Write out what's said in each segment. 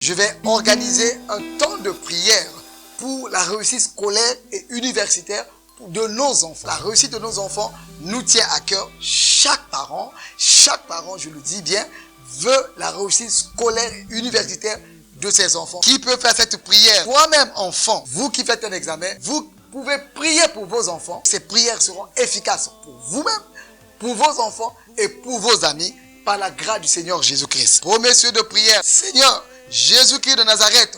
Je vais organiser un temps de prière pour la réussite scolaire et universitaire de nos enfants. La réussite de nos enfants nous tient à cœur. Chaque parent, je le dis bien, veut la réussite scolaire et universitaire de ses enfants. Qui peut faire cette prière? Toi-même, enfant, vous qui faites un examen, vous pouvez prier pour vos enfants. Ces prières seront efficaces pour vous-même, pour vos enfants et pour vos amis, par la grâce du Seigneur Jésus-Christ. Promessieurs de prière, Seigneur Jésus-Christ de Nazareth,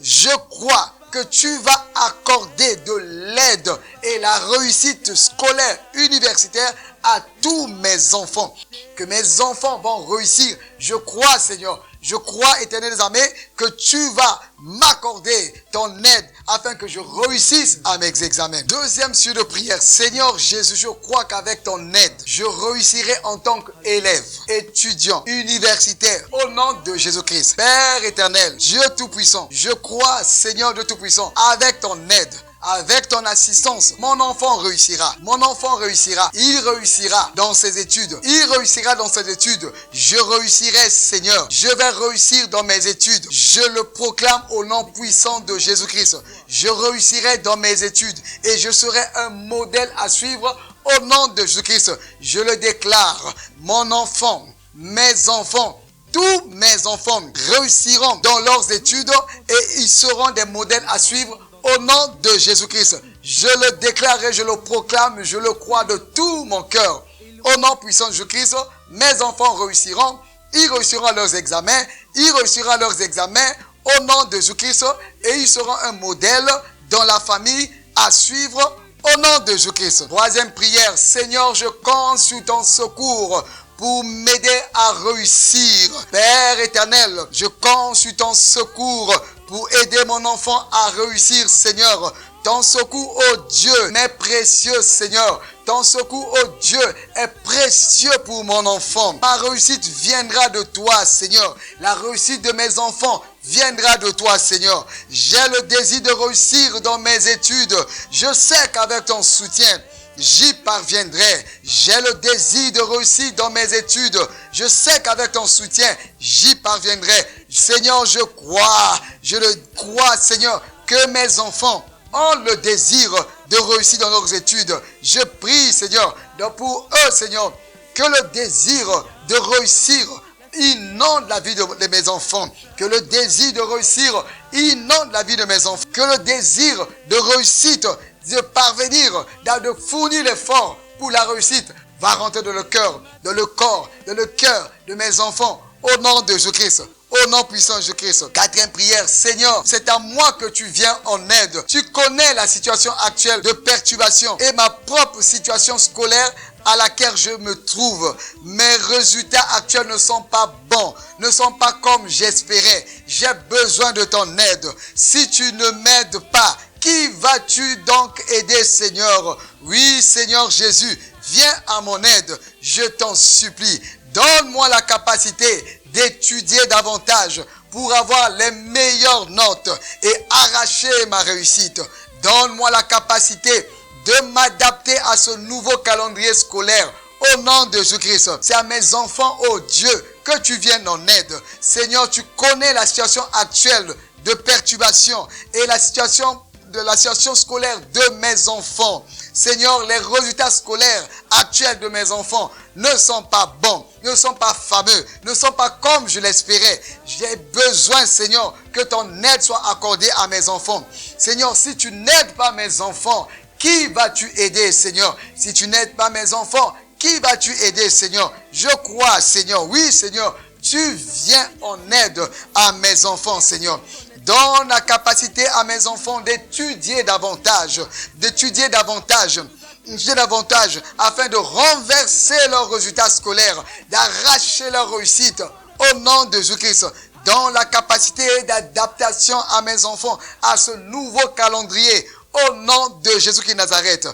je crois que tu vas accorder de l'aide et la réussite scolaire, universitaire à tous mes enfants. Que mes enfants vont réussir. Je crois, Seigneur, je crois, Éternel des armées, que tu vas m'accorder ton aide afin que je réussisse à mes examens. Deuxième sujet de prière, Seigneur Jésus, je crois qu'avec ton aide, je réussirai en tant qu'élève, étudiant, universitaire, au nom de Jésus-Christ. Père éternel, Dieu tout-puissant, je crois, Seigneur Dieu tout-puissant, avec ton aide, avec ton assistance, mon enfant réussira. Mon enfant réussira. Il réussira dans ses études. Il réussira dans ses études. Je réussirai, Seigneur. Je vais réussir dans mes études. Je le proclame au nom puissant de Jésus-Christ. Je réussirai dans mes études et je serai un modèle à suivre au nom de Jésus-Christ. Je le déclare. Mon enfant, mes enfants, tous mes enfants réussiront dans leurs études et ils seront des modèles à suivre au nom de Jésus-Christ. Je le déclare et je le proclame, je le crois de tout mon cœur. Au nom puissant de Jésus-Christ, mes enfants réussiront. Ils réussiront leurs examens. Ils réussiront leurs examens au nom de Jésus-Christ et ils seront un modèle dans la famille à suivre au nom de Jésus-Christ. Troisième prière, Seigneur, je compte sur ton secours pour m'aider à réussir. Père éternel, je compte sur ton secours pour aider mon enfant à réussir, Seigneur. Ton secours, oh Dieu, m'est précieux, Seigneur. Ton secours, oh Dieu, est précieux pour mon enfant. Ma réussite viendra de toi, Seigneur. La réussite de mes enfants viendra de toi, Seigneur. J'ai le désir de réussir dans mes études. Je sais qu'avec ton soutien, j'y parviendrai. J'ai le désir de réussir dans mes études. Je sais qu'avec ton soutien, j'y parviendrai. Seigneur, je le crois, Seigneur, que mes enfants ont le désir de réussir dans leurs études. Je prie, Seigneur, pour eux, Seigneur, que le désir de réussir inonde la vie de mes enfants. Que le désir de réussir inonde la vie de mes enfants. Que le désir de réussite, de parvenir, de fournir l'effort pour la réussite, va rentrer dans le cœur, dans le corps, dans le cœur de mes enfants, au nom de Jésus-Christ. Au nom puissant de Jésus-Christ. Quatrième prière, Seigneur, c'est à moi que tu viens en aide. Tu connais la situation actuelle de perturbation et ma propre situation scolaire à laquelle je me trouve. Mes résultats actuels ne sont pas bons, ne sont pas comme j'espérais. J'ai besoin de ton aide. Si tu ne m'aides pas, qui vas-tu donc aider, Seigneur? Oui, Seigneur Jésus, viens à mon aide. Je t'en supplie. Donne-moi la capacité d'étudier davantage pour avoir les meilleures notes et arracher ma réussite. Donne-moi la capacité de m'adapter à ce nouveau calendrier scolaire au nom de Jésus-Christ. C'est à mes enfants, oh Dieu, que tu viennes en aide. Seigneur, tu connais la situation actuelle de perturbation et la situation scolaire de mes enfants. Seigneur, les résultats scolaires actuels de mes enfants ne sont pas bons, ne sont pas fameux, ne sont pas comme je l'espérais. J'ai besoin, Seigneur, que ton aide soit accordée à mes enfants. Seigneur, si tu n'aides pas mes enfants, qui vas-tu aider, Seigneur? Si tu n'aides pas mes enfants, qui vas-tu aider, Seigneur? Je crois, Seigneur, oui, Seigneur, tu viens en aide à mes enfants, Seigneur. Donne la capacité à mes enfants d'étudier davantage afin de renverser leurs résultats scolaires, d'arracher leur réussite au nom de Jésus-Christ. Donne la capacité d'adaptation à mes enfants à ce nouveau calendrier au nom de Jésus-Christ de Nazareth.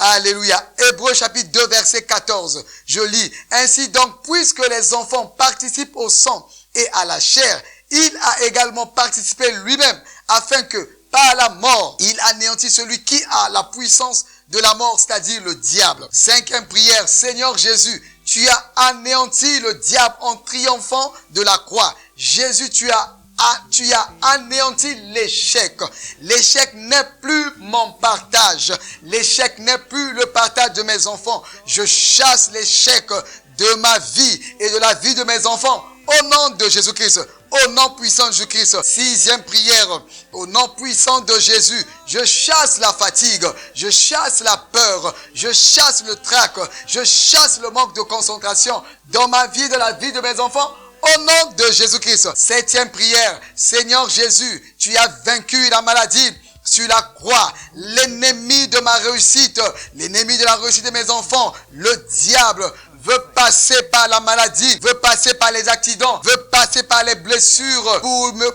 Alléluia. Hébreux chapitre 2 verset 14. Je lis. Ainsi donc, puisque les enfants participent au sang et à la chair, il a également participé lui-même afin que par la mort, il anéantisse celui qui a la puissance de la mort, c'est-à-dire le diable. Cinquième prière, Seigneur Jésus, tu as anéanti le diable en triomphant de la croix. Jésus, tu as tu as anéanti l'échec. L'échec n'est plus mon partage. L'échec n'est plus le partage de mes enfants. Je chasse l'échec de ma vie et de la vie de mes enfants. Au nom de Jésus-Christ. Au nom puissant de Jésus-Christ. 6e prière. Au nom puissant de Jésus. Je chasse la fatigue. Je chasse la peur. Je chasse le trac. Je chasse le manque de concentration dans ma vie et dans la vie de mes enfants. Au nom de Jésus-Christ. 7e prière. Seigneur Jésus, tu as vaincu la maladie sur la croix. L'ennemi de ma réussite, l'ennemi de la réussite de mes enfants, le diable, veut passer par la maladie, veut passer par les accidents, veut passer par les blessures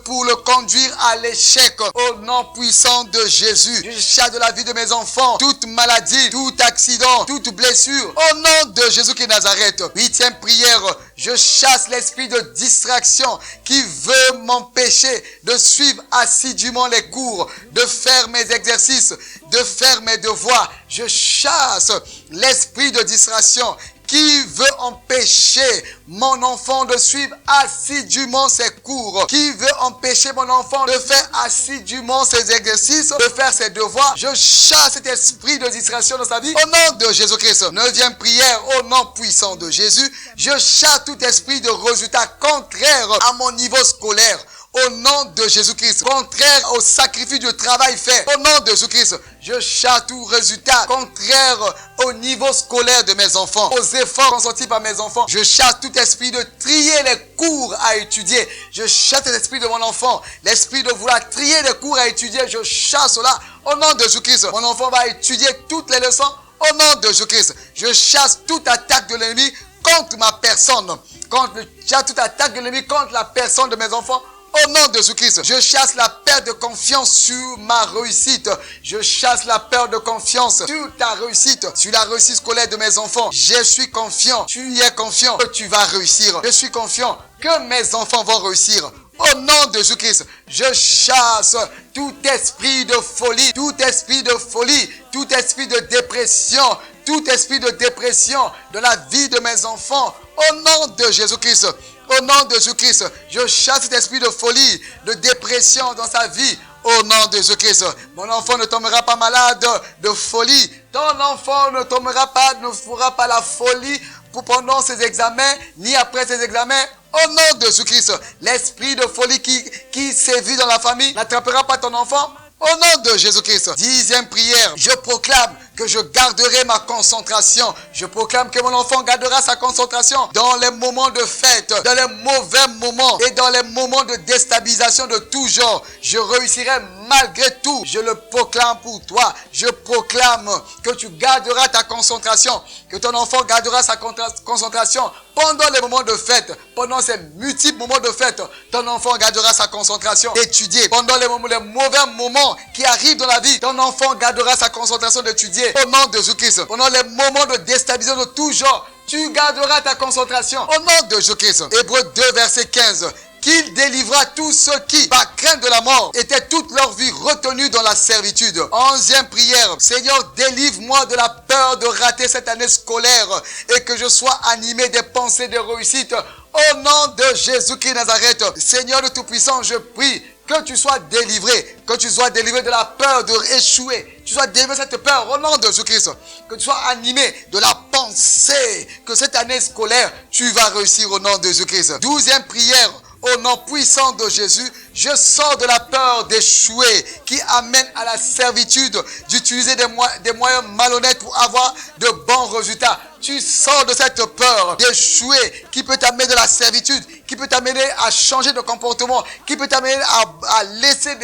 pour le conduire à l'échec. Au nom puissant de Jésus, je chasse de la vie de mes enfants toute maladie, tout accident, toute blessure. Au nom de Jésus-Christ de Nazareth. 8e prière, je chasse l'esprit de distraction qui veut m'empêcher de suivre assidûment les cours, de faire mes exercices, de faire mes devoirs. Je chasse l'esprit de distraction qui veut empêcher mon enfant de suivre assidûment ses cours, qui veut empêcher mon enfant de faire assidûment ses exercices, de faire ses devoirs. Je chasse cet esprit de distraction dans sa vie au nom de Jésus-Christ. 9e prière, au nom puissant de Jésus, je chasse tout esprit de résultat contraire à mon niveau scolaire. Au nom de Jésus-Christ, contraire au sacrifice du travail fait. Au nom de Jésus-Christ, je chasse tout résultat contraire au niveau scolaire de mes enfants, aux efforts consentis par mes enfants. Je chasse tout esprit de trier les cours à étudier. Je chasse l'esprit de mon enfant, l'esprit de vouloir trier les cours à étudier. Je chasse cela au nom de Jésus-Christ. Mon enfant va étudier toutes les leçons au nom de Jésus-Christ. Je chasse toute attaque de l'ennemi contre ma personne. Je chasse toute attaque de l'ennemi contre la personne de mes enfants. Au nom de Jésus-Christ, je chasse la perte de confiance sur ma réussite. Je chasse la perte de confiance sur ta réussite, sur la réussite scolaire de mes enfants. Je suis confiant, tu es confiant que tu vas réussir. Je suis confiant que mes enfants vont réussir. Au nom de Jésus-Christ, je chasse tout esprit de folie, tout esprit de folie, tout esprit de dépression, tout esprit de dépression de la vie de mes enfants. Au nom de Jésus-Christ. Au nom de Jésus-Christ, je chasse cet esprit de folie, de dépression dans sa vie. Au nom de Jésus-Christ, mon enfant ne tombera pas malade de folie. Ton enfant ne fera pas la folie pendant ses examens, ni après ses examens. Au nom de Jésus-Christ, l'esprit de folie qui sévit dans la famille n'attrapera pas ton enfant. Au nom de Jésus-Christ. 10e prière, je proclame que je garderai ma concentration. Je proclame que mon enfant gardera sa concentration dans les moments de fête, dans les mauvais moments et dans les moments de déstabilisation de tout genre. Je réussirai malgré tout. Je le proclame pour toi. Je proclame que tu garderas ta concentration, que ton enfant gardera sa concentration pendant les moments de fête, pendant ces multiples moments de fête. Ton enfant gardera sa concentration d'étudier. Pendant les mauvais moments qui arrivent dans la vie, ton enfant gardera sa concentration d'étudier. Au nom de Jésus-Christ, pendant les moments de déstabilisation de tout genre, tu garderas ta concentration. Au nom de Jésus-Christ. Hébreux 2, verset 15. Qu'il délivra tous ceux qui, par crainte de la mort, étaient toute leur vie retenus dans la servitude. 11e prière. Seigneur, délivre-moi de la peur de rater cette année scolaire et que je sois animé des pensées de réussite. Au nom de Jésus-Christ Nazareth. Seigneur de Tout-Puissant, je prie que tu sois délivré, de la peur de échouer. Tu sois délivré de cette peur au nom de Jésus-Christ. Que tu sois animé de la pensée que cette année scolaire, tu vas réussir au nom de Jésus-Christ. 12e prière. Au nom puissant de Jésus, je sors de la peur d'échouer qui amène à la servitude d'utiliser des moyens malhonnêtes pour avoir de bons résultats. Tu sors de cette peur d'échouer qui peut t'amener de la servitude, qui peut t'amener à changer de comportement, qui peut t'amener à laisser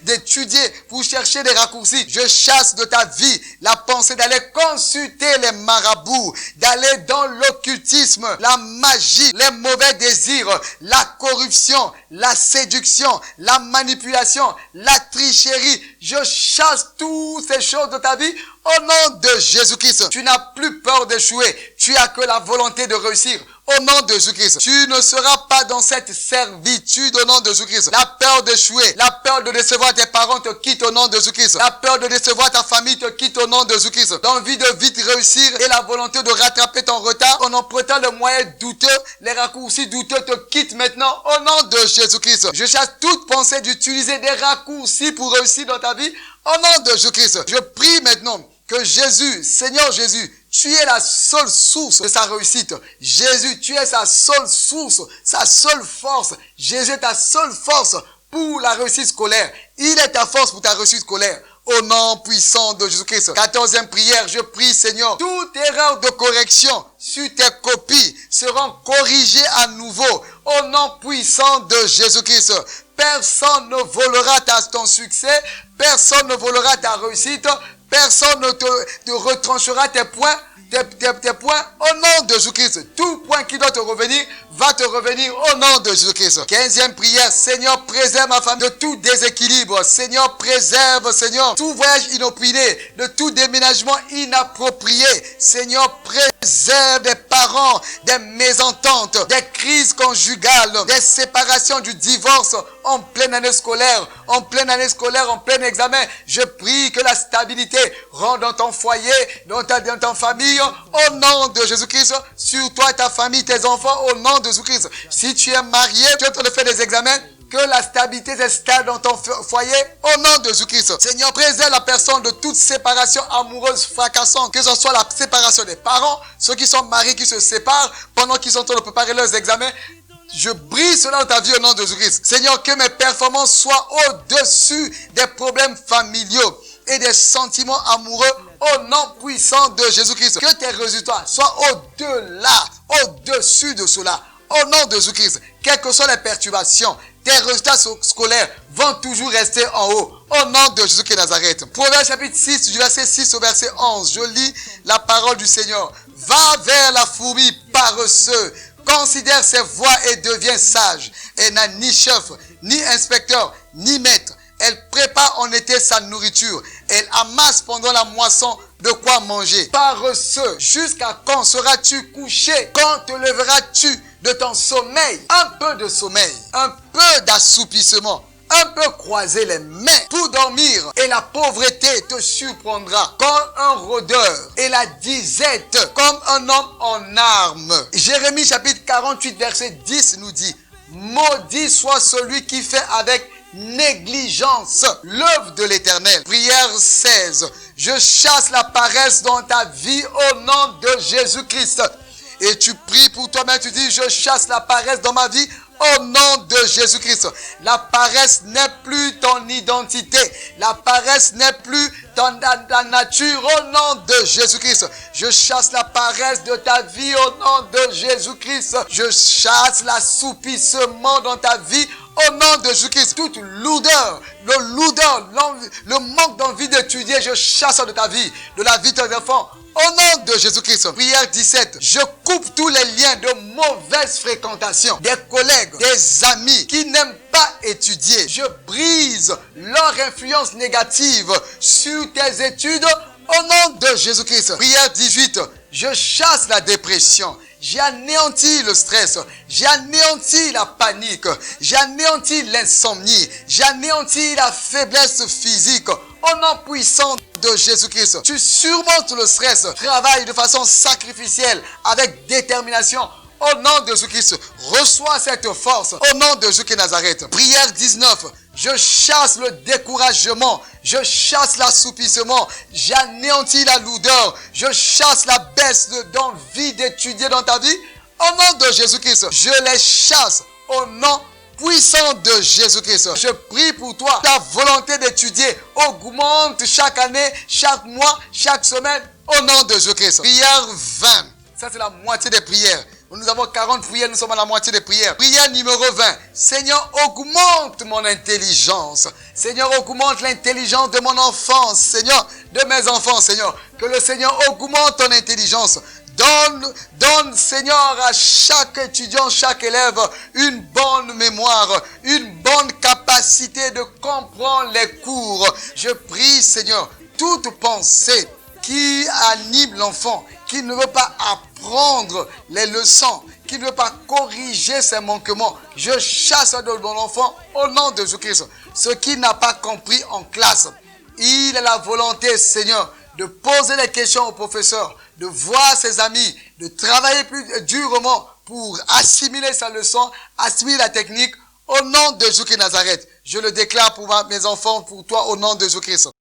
d'étudier pour chercher des raccourcis. Je chasse de ta vie la pensée d'aller consulter les marabouts, d'aller dans l'occultisme, la magie, les mauvais désirs, la corruption, la séduction, la manipulation, la tricherie. Je chasse toutes ces choses de ta vie au nom de Jésus-Christ. Tu n'as plus peur d'échouer. Tu as que la volonté de réussir. au nom de Jésus-Christ. Tu ne seras pas dans cette servitude au nom de Jésus-Christ. La peur d'échouer, la peur de décevoir tes parents te quitte au nom de Jésus-Christ. La peur de décevoir ta famille te quitte au nom de Jésus-Christ. L'envie de vite réussir et la volonté de rattraper ton retard en empruntant le moyen douteux, les raccourcis douteux te quittent maintenant au nom de Jésus-Christ. Je chasse toute pensée d'utiliser des raccourcis pour réussir dans ta vie au nom de Jésus-Christ. Je prie maintenant que Jésus, Seigneur Jésus, tu es la seule source de sa réussite. Jésus, tu es sa seule source, sa seule force. Jésus est ta seule force pour la réussite scolaire. Il est ta force pour ta réussite scolaire. Au nom puissant de Jésus-Christ. 14e prière, je prie Seigneur, toute erreur de correction sur tes copies seront corrigées à nouveau. Au nom puissant de Jésus-Christ. Personne ne volera ton succès, personne ne volera ta réussite, personne ne te retranchera tes points. Tes points au nom de Jésus-Christ. Tout point qui doit te revenir, va te revenir au nom de Jésus-Christ. 15e prière, Seigneur, préserve ma famille de tout déséquilibre. Seigneur, préserve, Seigneur, tout voyage inopiné, de tout déménagement inapproprié. Seigneur, préserve des parents, des mésententes, des crises conjugales, des séparations, du divorce en pleine année scolaire, en plein examen. Je prie que la stabilité rentre dans ton foyer, dans ta famille, au nom de Jésus-Christ, sur toi, ta famille, tes enfants, au nom de Jésus-Christ. Si tu es marié, tu es en train de faire des examens, que la stabilité s'installe dans ton foyer, au nom de Jésus-Christ. Seigneur, préserve la personne de toute séparation amoureuse fracassante, que ce soit la séparation des parents, ceux qui sont mariés qui se séparent pendant qu'ils sont en train de préparer leurs examens. Je brise cela dans ta vie au nom de Jésus-Christ. Seigneur, que mes performances soient au-dessus des problèmes familiaux et des sentiments amoureux au nom puissant de Jésus-Christ. Que tes résultats soient au-delà, au-dessus de cela, au nom de Jésus-Christ. Quelles que soient les perturbations, tes résultats scolaires vont toujours rester en haut, au nom de Jésus-Christ de Nazareth. Proverbe chapitre 6, du verset 6 au verset 11. Je lis la parole du Seigneur. Va vers la fourmi paresseuse, considère ses voies et devient sage. Elle n'a ni chef, ni inspecteur, ni maître. Elle prépare en été sa nourriture. Elle amasse pendant la moisson de quoi manger. Paresseux, jusqu'à quand seras-tu couché? Quand te leveras-tu de ton sommeil? Un peu de sommeil, un peu d'assoupissement, un peu croiser les mains pour dormir. Et la pauvreté te surprendra comme un rôdeur et la disette comme un homme en armes. Jérémie chapitre 48 verset 10 nous dit: maudit soit celui qui fait avec négligence l'œuvre de l'Éternel. Prière 16. Je chasse la paresse dans ta vie au nom de Jésus-Christ. Et tu pries pour toi-même, tu dis: je chasse la paresse dans ma vie au nom de Jésus-Christ. La paresse n'est plus ton identité. La paresse n'est plus ta nature au nom de Jésus-Christ. Je chasse la paresse de ta vie au nom de Jésus-Christ. Je chasse l'assoupissement dans ta vie au nom de Jésus-Christ. Toute lourdeur, le manque d'envie d'étudier, je chasse de ta vie, de la vie de tes enfants. Au nom de Jésus-Christ. Prière 17. Je coupe tous les liens de mauvaise fréquentation, des collègues, des amis qui n'aiment pas étudier. Je brise leur influence négative sur tes études au nom de Jésus-Christ. Prière 18. Je chasse la dépression. J'ai anéanti le stress. J'ai anéanti la panique. J'ai anéanti l'insomnie. J'ai anéanti la faiblesse physique. Au nom puissant de Jésus-Christ, tu surmontes le stress. Travaille de façon sacrificielle, avec détermination. Au nom de Jésus-Christ, reçois cette force. Au nom de Jésus-Christ Nazareth. Prière 19. Je chasse le découragement. Je chasse l'assoupissement. J'anéantis la lourdeur. Je chasse la baisse d'envie d'étudier dans ta vie. Au nom de Jésus-Christ, je les chasse. Au nom puissant de Jésus-Christ. Je prie pour toi. Ta volonté d'étudier augmente chaque année, chaque mois, chaque semaine. Au nom de Jésus-Christ. Prière 20. Ça, c'est la moitié des prières. Nous avons 40 prières, nous sommes à la moitié des prières. Prière numéro 20. Seigneur, augmente mon intelligence. Seigneur, augmente l'intelligence de mon enfance. Seigneur, de mes enfants, Seigneur. Que le Seigneur augmente ton intelligence. Donne, Seigneur, à chaque étudiant, chaque élève, une bonne mémoire, une bonne capacité de comprendre les cours. Je prie, Seigneur, toute pensée qui anime l'enfant, qui ne veut pas apprendre les leçons, qui ne veut pas corriger ses manquements, je chasse de mon enfant au nom de Jésus-Christ. Ce qui n'a pas compris en classe, il a la volonté, Seigneur, de poser des questions au professeur, de voir ses amis, de travailler plus durement pour assimiler sa leçon, assimiler la technique, au nom de Jésus-Christ Nazareth. Je le déclare pour mes enfants, pour toi, au nom de Jésus-Christ.